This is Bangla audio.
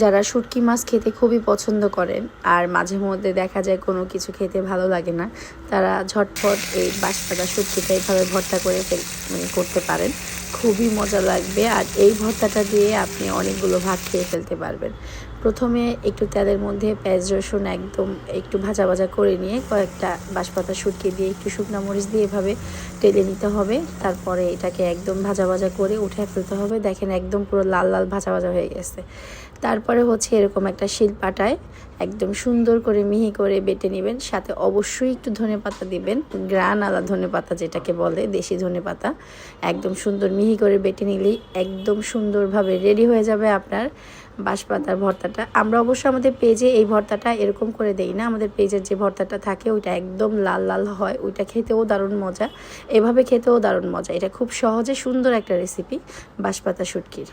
যারা শুটকি মাছ খেতে খুবই পছন্দ করেন আর মাঝে মধ্যে দেখা যায় কোনো কিছু খেতে ভালো লাগে না, তারা ঝটফট এই বাঁশপাতা শুটকিটা এইভাবে ভর্তা করে করতে পারেন। খুবই মজা লাগবে আর এই ভর্তাটা দিয়ে আপনি অনেকগুলো ভাত খেয়ে ফেলতে পারবেন। প্রথমে একটু তেলের মধ্যে পেঁয়াজ রসুন একদম একটু ভাজা ভাজা করে নিয়ে কয়েকটা বাঁশপাতা শুটকি দিয়ে একটু শুকনো মরিচ দিয়ে এভাবে টেলে নিতে হবে। তারপরে এটাকে একদম ভাজা ভাজা করে উঠে ফেলতে হবে। দেখেন একদম পুরো লাল লাল ভাজা ভাজা হয়ে গেছে। তারপরে হচ্ছে এরকম একটা শিলপাটায় একদম সুন্দর করে মিহি করে বেটে নেবেন, সাথে অবশ্যই একটু ধনেপাতা দিবেন, গ্রান আলা ধনেপাতা যেটাকে বলে, দেশি ধনেপাতা। একদম সুন্দর মিহি করে বেটে নিলেই একদম সুন্দরভাবে রেডি হয়ে যাবে আপনার বাঁশপাতার ভর্তাটা। আমরা অবশ্য আমাদের পেজে এই ভর্তাটা এরকম করে দেই না, আমাদের পেজের যে ভর্তাটা থাকে ওইটা একদম লাল লাল হয়, ওইটা খেতেও দারুণ মজা, এভাবে খেতেও দারুণ মজা। এটা খুব সহজে সুন্দর একটা রেসিপি বাঁশপাতা শুটকির।